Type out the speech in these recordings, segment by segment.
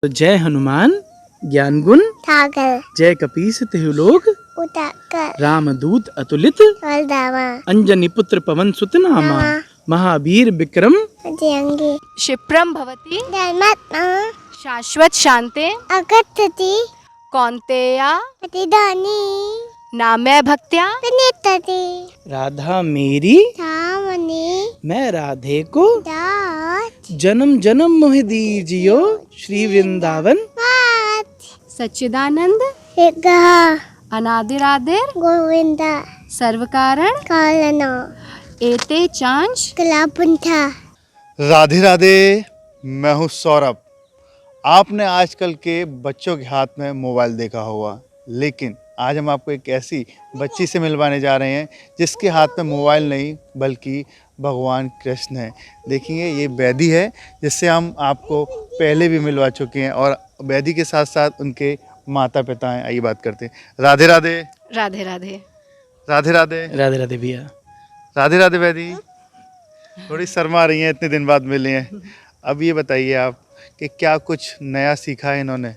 तो जय हनुमान ज्ञान गुण सागर जय कपीस तिहु लोक उताकर रामदूत अतुलित वरदावा अंजनी पुत्र पवन सुत नामा महावीर विक्रम जयंगे क्षिप्रम भवति धर्मात्मा शाश्वत शांते अगच्छति कौन्तेया प्रतिदानी नामय भक्त्या विनितति राधा मेरी सामने मैं राधे को दात जन्म जन्म मोह दीजियो श्री वृंदावन बात सच्चिदानंद विग्रह अनादिरादिर गोविंदा सर्वकारण कालना एते चांच कलापुंथा। राधे राधे। मैं हूँ सौरभ। आपने आजकल के बच्चों के हाथ में मोबाइल देखा होगा, लेकिन आज हम आपको एक ऐसी बच्ची से मिलवाने जा रहे हैं जिसके हाथ में मोबाइल नहीं बल्कि भगवान कृष्ण है। देखिए, ये बैदी है जिससे हम आपको पहले भी मिलवा चुके हैं और बैदी के साथ साथ उनके माता पिता हैं। आइए बात करते हैं। राधे राधे। राधे राधे। राधे राधे। राधे राधे भैया। राधे राधे बैदी। थोड़ी शर्मा रही हैं, इतने दिन बाद मिले हैं। अब ये बताइए आप कि क्या कुछ नया सीखा है इन्होंने?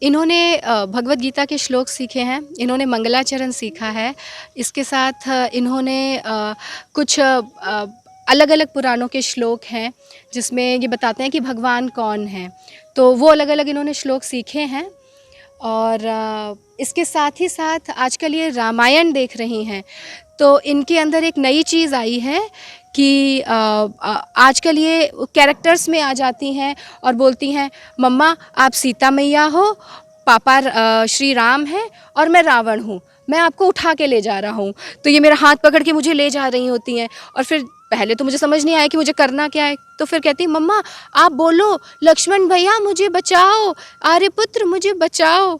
इन्होंने भगवत गीता के श्लोक सीखे हैं, इन्होंने मंगलाचरण सीखा है, इसके साथ इन्होंने कुछ अलग अलग पुराणों के श्लोक हैं जिसमें ये बताते हैं कि भगवान कौन है, तो वो अलग अलग इन्होंने श्लोक सीखे हैं। और इसके साथ ही साथ आजकल ये रामायण देख रही हैं, तो इनके अंदर एक नई चीज़ आई है कि आजकल ये कैरेक्टर्स में आ जाती हैं और बोलती हैं, मम्मा आप सीता मैया हो, पापा श्री राम हैं और मैं रावण हूँ, मैं आपको उठा के ले जा रहा हूँ। तो ये मेरा हाथ पकड़ के मुझे ले जा रही होती हैं और फिर पहले तो मुझे समझ नहीं आया कि मुझे करना क्या है, तो फिर कहती मम्मा आप बोलो लक्ष्मण भैया मुझे बचाओ, आर्यपुत्र मुझे बचाओ।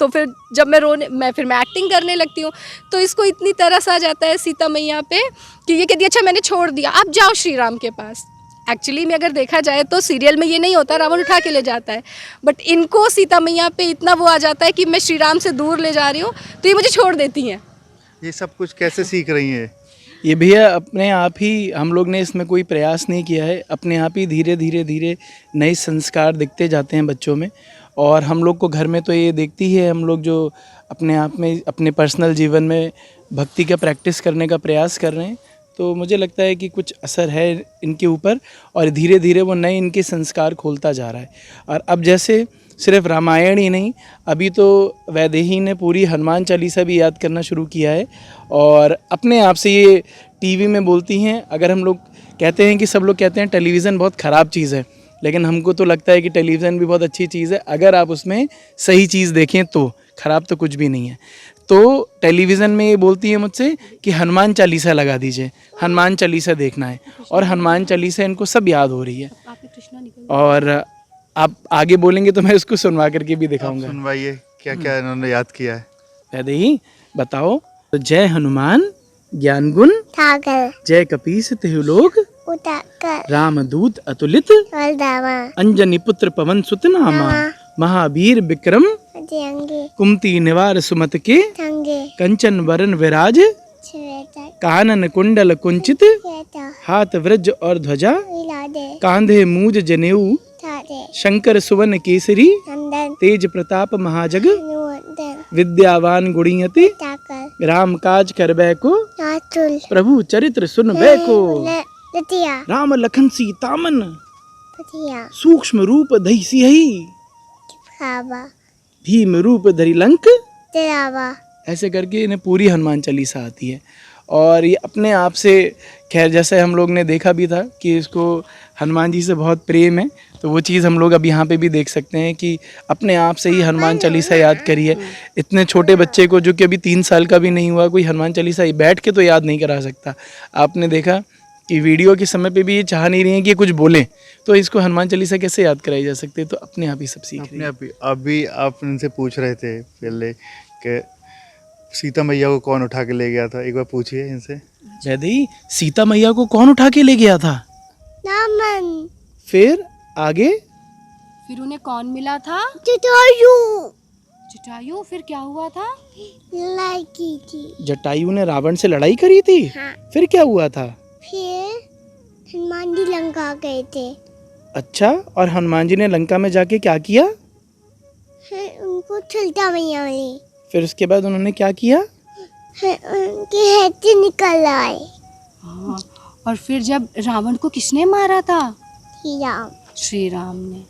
तो फिर जब मैं एक्टिंग करने लगती हूँ तो इसको इतनी तरस आ जाता है सीता मैया पे कि ये कहती अच्छा मैंने छोड़ दिया, आप जाओ श्री राम के पास। एक्चुअली में अगर देखा जाए तो सीरियल में ये नहीं होता, रावण उठा के ले जाता है, बट इनको सीता मैया पे इतना वो आ जाता है कि मैं श्री राम से दूर ले जा रही हूँ, तो ये मुझे छोड़ देती हैं। ये सब कुछ कैसे सीख रही हैं? ये भैया अपने आप ही, हम लोग ने इसमें कोई प्रयास नहीं किया है, अपने आप ही धीरे धीरे धीरे नए संस्कार दिखते जाते हैं बच्चों में। और हम लोग को घर में तो ये देखती है, हम लोग जो अपने आप में अपने पर्सनल जीवन में भक्ति का प्रैक्टिस करने का प्रयास कर रहे हैं, तो मुझे लगता है कि कुछ असर है इनके ऊपर और धीरे धीरे वो नए इनके संस्कार खोलता जा रहा है। और अब जैसे सिर्फ रामायण ही नहीं, अभी तो वैदेही ने पूरी हनुमान चालीसा भी याद करना शुरू किया है और अपने आप से ये टीवी में बोलती हैं। अगर हम लोग कहते हैं कि सब लोग कहते हैं टेलीविज़न बहुत ख़राब चीज़ है, लेकिन हमको तो लगता है कि टेलीविज़न भी बहुत अच्छी चीज़ है अगर आप उसमें सही चीज़ देखें, तो ख़राब तो कुछ भी नहीं है। तो टेलीविज़न में ये बोलती है मुझसे कि हनुमान चालीसा लगा दीजिए, हनुमान चालीसा देखना है, और हनुमान चालीसा इनको सब याद हो रही है। और आप आगे बोलेंगे तो मैं उसको सुनवा करके भी दिखाऊंगा। सुनवाइए क्या क्या इन्होंने याद किया है। पहले ही बताओ। तो जय हनुमान ज्ञान गुण सागर जय कपीस तिहु लोक उताकर रामदूत अतुलित वरदावा अंजनी पुत्र पवन सुत नामा महावीर विक्रम जयंगे कुमति निवार सुमत के संगे कंचन वरन विराज श्वेता कानन कुंडल कुंचित श्वेता हाथ वज्र और ध्वजा विलादे कांधे मूज जनेऊ थारे शंकर सुवन केसरी नंदन तेज प्रताप महाजग नुवंदन विद्यावान गुणियति ताकर राम काज करबै को नाचुल प्रभु चरित्र सुनबै को लतिया राम लखन सीतामन पतिया सूक्ष्म रूप धरि सियहि खावा भीम रूप धरि लंक तेरावा। ऐसे करके इन्हें पूरी हनुमान चालीसा आती है। और ये अपने आप से, खैर जैसे हम लोग ने देखा भी था कि इसको हनुमान जी से बहुत प्रेम है, तो वो चीज़ हम लोग अब यहाँ पे भी देख सकते हैं कि अपने आप से ही हनुमान चालीसा याद करी है। इतने छोटे बच्चे को जो कि अभी 3 साल का भी नहीं हुआ, कोई हनुमान चालीसा बैठ के तो याद नहीं करा सकता। आपने देखा कि वीडियो के समय पे भी ये चाह नहीं रही हैं कि कुछ बोलें, तो इसको हनुमान चालीसा कैसे याद कराई जा सकती है, तो अपने आप ही सब सीख रही है। अभी आप इनसे पूछ रहे थे पहले कि सीता मैया को कौन उठा के ले गया था, एक बार पूछिए इनसे। जयदेवी, सीता मैया को कौन उठा के ले गया था? नामन। फिर आगे? फिर उन्हें कौन मिला था? जटायु। जटायु। फिर क्या हुआ था? लड़ाई की थी। जटायु ने रावण से लड़ाई करी थी? हाँ। फिर क्या हुआ था? फिर हनुमान जी लंका गए थे। अच्छा, और हनुमान जी ने लंका में जाके क्या किया? फिर उनको छुलटा मैया मिली। फिर उसके बाद उन्होंने क्या किया? फिर उनकी हेड निकल आए। हाँ, और फिर जब रावण को किसने मारा था? श्री राम। श्री राम ने।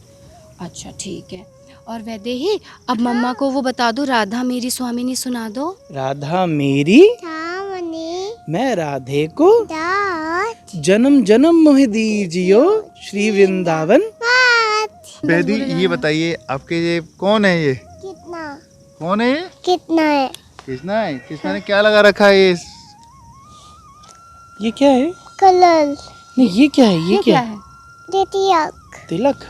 अच्छा ठीक है। और वैदेही, अब मम्मा को वो बता दो, राधा मेरी स्वामिनी सुना दो। राधा मेरी, सामने मैं राधे को दात जन्म जन्म मोहि दीजियो श्री वृंदावन। बात। बेदी ये बताइए आपके ये कौन है, ये कितना कौन है, ये कितना है? कृष्णा है। कृष्णा ने क्या लगा रखा है ये क्या है? कलर। नहीं, ये क्या है? ये क्या है? तिलक। तिलक।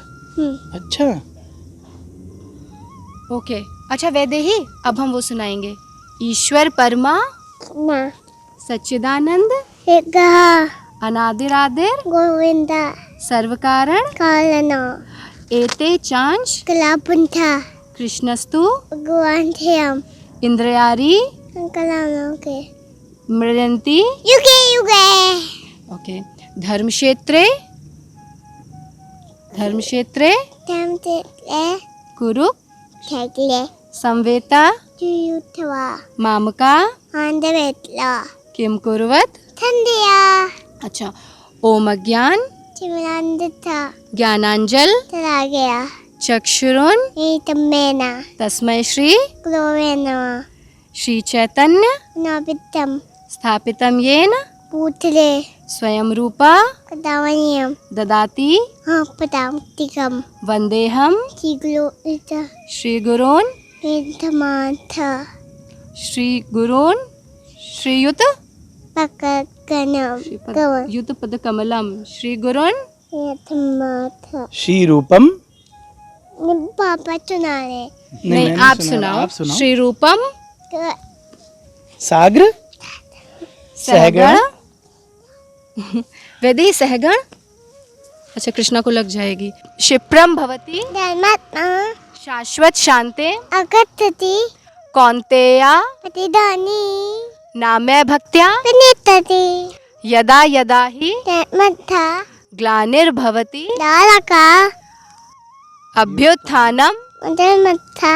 अच्छा। ओके। अच्छा वैदेही, अब हम वो सुनाएंगे। ईश्वर परमा ना सच्चिदानंद एक अनादिरादिर गोविंदा सर्व कारण कालना एते चांच कलापुंथा कृष्णस्तु गुआंथेयम इंद्रयारी कलामों के मृदंती। युगे युगे। ओके। धर्मक्षेत्रे धर्मक्षेत्रे टेम्पले कुरु ठेकले संवेता युयुथवा मामका आंधवेतला किम कुर्वत। ठंडिया अच्छा। ओम अज्ञान चिमरांधता ज्ञानांजल चला गया चक्षुरुन एतमेना तस्मै श्री ग्लोवेना श्री चैतन्य नवितम स्थापितम येन पूतले स्वयं रूपा कदावनियम ददाति पदामतिकम वंदेहम चिगलो इता श्री गुरून् एतमाथा श्री गुरून् श्रीयुत पकगनम गवन युत पद कमलम श्री गुरून् एतमाथा। श्री रूपम। पापा सुना रहे। नहीं, मैंने आप सुना, सुनाओ। आप सुनाओ। श्री रूपम साग्र सहगण। वैदेही सहगण। अच्छा, कृष्णा को लग जाएगी। क्षिप्रम भवति धर्मात्मा शाश्वत शांते अगच्छति कौन्तेया प्रतिदानी नाम्य भक्त्या विनितति यदा यदा हि धर्मथा ग्लानिर्भवति दारका अभ्युत्थानम धर्मथा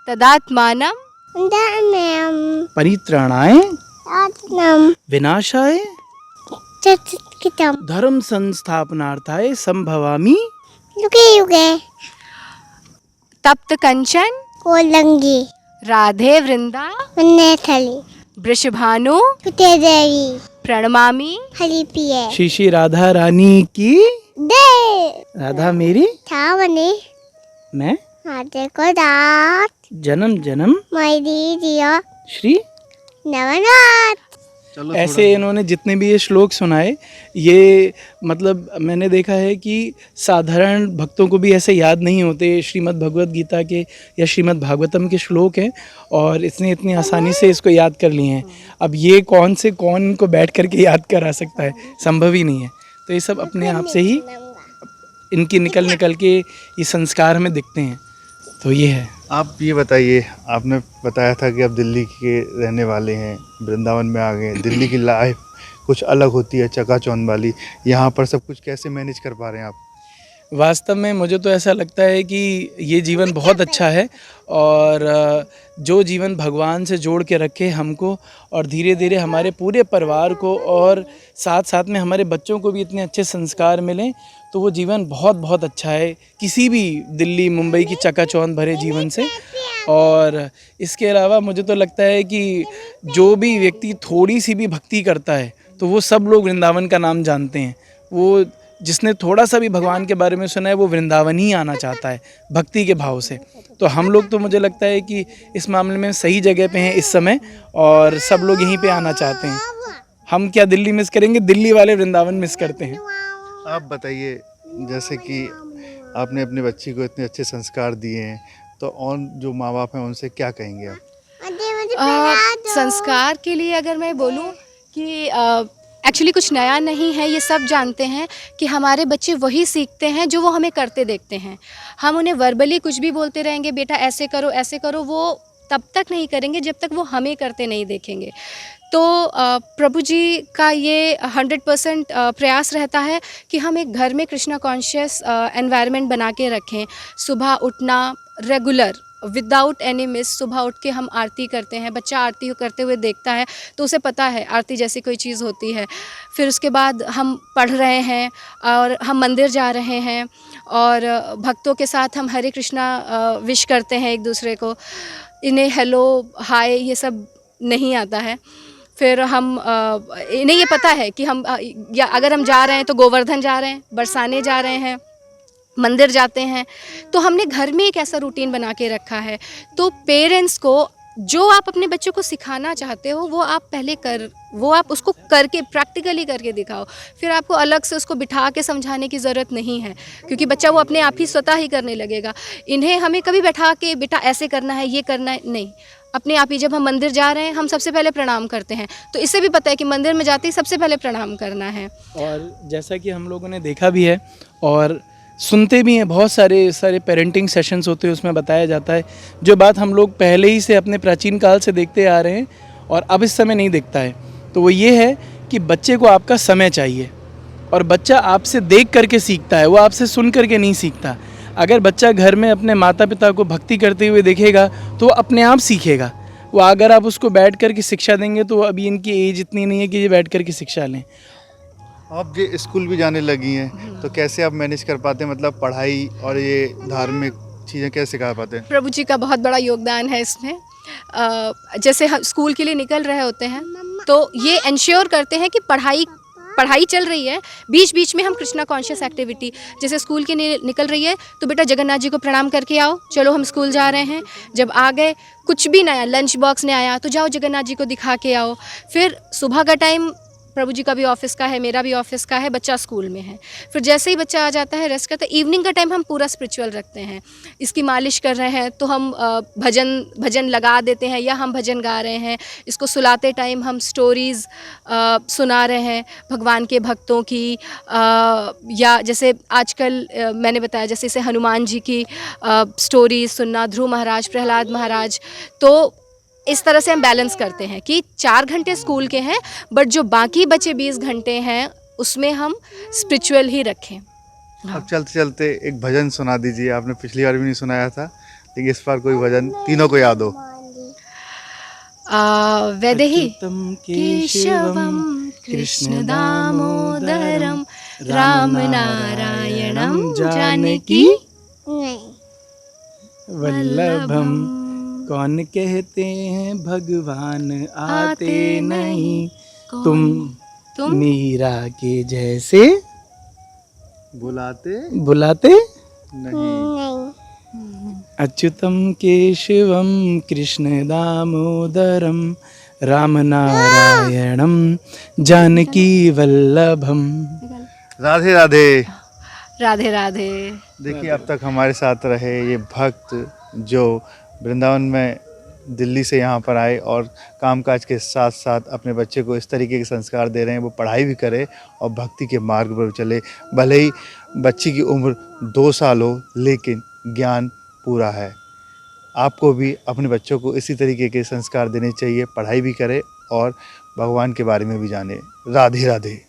तदात्मानं धर्मयम परित्राणाय आत्मम विनाशाय चतुर्कितम धर्म संस्थापनार्थाय संभवामि युगे युगे तप्त कंचन कोलंगी राधे वृंदा वन्नेथली वृषभानु सुते देवी प्रणमामि हरि पिए श्री श्री राधा रानी की। दे राधा मेरी, था मने मैं आते को दात जन्म जन्म मैदी दिया श्री। नवनाथ। चलो ऐसे इन्होंने जितने भी ये श्लोक सुनाए, ये मतलब मैंने देखा है कि साधारण भक्तों को भी ऐसे याद नहीं होते। श्रीमद् भगवत गीता के या श्रीमद् भागवतम के श्लोक हैं और इसने इतनी आसानी से इसको याद कर लिए हैं। अब ये कौन इनको बैठ करके याद करा सकता है? संभव ही नहीं है। तो ये सब अपने आप से ही इनकी निकल के ये संस्कार हमें दिखते हैं। तो ये है। आप ये बताइए, आपने बताया था कि आप दिल्ली के रहने वाले हैं, वृंदावन में आ गए। दिल्ली की लाइफ कुछ अलग होती है, चकाचौंध वाली। यहाँ पर सब कुछ कैसे मैनेज कर पा रहे हैं आप? वास्तव में मुझे तो ऐसा लगता है कि ये जीवन बहुत अच्छा है और जो जीवन भगवान से जोड़ के रखे हमको और धीरे धीरे हमारे पूरे परिवार को और साथ साथ में हमारे बच्चों को भी इतने अच्छे संस्कार मिलें, तो वो जीवन बहुत बहुत अच्छा है किसी भी दिल्ली मुंबई की चकाचौंध भरे जीवन से। और इसके अलावा मुझे तो लगता है कि जो भी व्यक्ति थोड़ी सी भी भक्ति करता है तो वो सब लोग वृंदावन का नाम जानते हैं। वो जिसने थोड़ा सा भी भगवान के बारे में सुना है वो वृंदावन ही आना चाहता है भक्ति के भाव से। तो हम लोग तो मुझे लगता है कि इस मामले में सही जगह पे हैं इस समय और सब लोग यहीं पे आना चाहते हैं। हम क्या दिल्ली मिस करेंगे, दिल्ली वाले वृंदावन मिस करते हैं। आप बताइए, जैसे कि आपने अपने बच्ची को इतने अच्छे संस्कार दिए हैं, तो और जो माँ बाप हैं उनसे क्या कहेंगे आप? संस्कार के लिए अगर मैं बोलूं कि एक्चुअली कुछ नया नहीं है, ये सब जानते हैं कि हमारे बच्चे वही सीखते हैं जो वो हमें करते देखते हैं। हम उन्हें वर्बली कुछ भी बोलते रहेंगे, बेटा ऐसे करो, वो तब तक नहीं करेंगे जब तक वो हमें करते नहीं देखेंगे। तो प्रभु जी का ये 100% प्रयास रहता है कि हम एक घर में कृष्णा कॉन्शियस एनवायरनमेंट बना के रखें। सुबह उठना रेगुलर विदाउट एनी मिस, सुबह उठ के हम आरती करते हैं। बच्चा आरती करते हुए देखता है तो उसे पता है आरती जैसी कोई चीज़ होती है। फिर उसके बाद हम पढ़ रहे हैं और हम मंदिर जा रहे हैं और भक्तों के साथ हम हरे कृष्णा विश करते हैं एक दूसरे को। इन्हें हेलो हाय ये सब नहीं आता है। फिर हम इन्हें ये पता है कि हम या अगर हम जा रहे हैं तो गोवर्धन जा रहे हैं, बरसाने जा रहे हैं, मंदिर जाते हैं। तो हमने घर में एक ऐसा रूटीन बना के रखा है। तो पेरेंट्स को जो आप अपने बच्चों को सिखाना चाहते हो वो आप उसको करके प्रैक्टिकली करके दिखाओ। फिर आपको अलग से उसको बिठा के समझाने की ज़रूरत नहीं है, क्योंकि बच्चा वो अपने आप ही स्वतः ही करने लगेगा। इन्हें हमें कभी बैठा के बेटा ऐसे करना है, ये करना है, नहीं। अपने आप ही जब हम मंदिर जा रहे हैं हम सबसे पहले प्रणाम करते हैं, तो इससे भी पता है कि मंदिर में जाते ही सबसे पहले प्रणाम करना है। और जैसा कि हम लोगों ने देखा भी है और सुनते भी हैं, बहुत सारे पेरेंटिंग सेशंस होते हैं, उसमें बताया जाता है जो बात हम लोग पहले ही से अपने प्राचीन काल से देखते आ रहे हैं और अब इस समय नहीं दिखता है। तो वो ये है कि बच्चे को आपका समय चाहिए और बच्चा आपसे देख करके सीखता है, वो आपसे सुन करके नहीं सीखता। अगर बच्चा घर में अपने माता पिता को भक्ति करते हुए देखेगा तो वो अपने आप सीखेगा। वो अगर आप उसको बैठ कर के शिक्षा देंगे तो अभी इनकी एज इतनी नहीं है कि ये बैठ कर के शिक्षा लें। अब ये स्कूल भी जाने लगी हैं तो कैसे आप मैनेज कर पाते हैं, मतलब पढ़ाई और ये धार्मिक चीज़ें कैसे सिखा पाते हैं? प्रभु जी का बहुत बड़ा योगदान है इसमें। जैसे हम स्कूल के लिए निकल रहे होते हैं तो ये इंश्योर करते हैं कि पढ़ाई चल रही है, बीच बीच में हम कृष्णा कॉन्शियस एक्टिविटी, जैसे स्कूल के निकल रही है तो बेटा जगन्नाथ जी को प्रणाम करके आओ, चलो हम स्कूल जा रहे हैं। जब आ गए कुछ भी नया लंच बॉक्स ने आया तो जाओ जगन्नाथ जी को दिखा के आओ। फिर सुबह का टाइम प्रभु जी का भी ऑफिस का है, मेरा भी ऑफिस का है, बच्चा स्कूल में है। फिर जैसे ही बच्चा आ जाता है रेस्ट करता है। इवनिंग का टाइम हम पूरा स्पिरिचुअल रखते हैं। इसकी मालिश कर रहे हैं तो हम भजन लगा देते हैं या हम भजन गा रहे हैं। इसको सुलाते टाइम हम स्टोरीज़ सुना रहे हैं भगवान के भक्तों की, या जैसे आजकल मैंने बताया जैसे इसे हनुमान जी की स्टोरीज सुनना, ध्रुव महाराज, प्रहलाद महाराज। तो इस तरह से हम बैलेंस करते हैं कि 4 घंटे स्कूल के हैं बट जो बाकी बचे 20 घंटे हैं उसमें हम स्पिरिचुअल ही रखें। अब चलते चलते एक भजन सुना दीजिए, आपने पिछली बार भी नहीं सुनाया था, लेकिन इस बार कोई भजन तीनों को याद हो। वैदेही अच्युतं केशवम कृष्ण दामोदरम राम नारायणम जानकी नहीं वल्लभम। कौन कहते हैं भगवान आते नहीं, तुम मीरा के जैसे बुलाते नहीं। अच्युतम केशवम कृष्ण दामोदरम राम नारायणम जानकी वल्लभम। राधे राधे। राधे राधे। देखिए अब तक हमारे साथ रहे ये भक्त जो वृंदावन में दिल्ली से यहाँ पर आए और कामकाज के साथ साथ अपने बच्चे को इस तरीके के संस्कार दे रहे हैं, वो पढ़ाई भी करे और भक्ति के मार्ग पर चले। भले ही बच्ची की उम्र 2 साल हो लेकिन ज्ञान पूरा है। आपको भी अपने बच्चों को इसी तरीके के संस्कार देने चाहिए, पढ़ाई भी करे और भगवान के बारे में भी जाने। राधे राधे।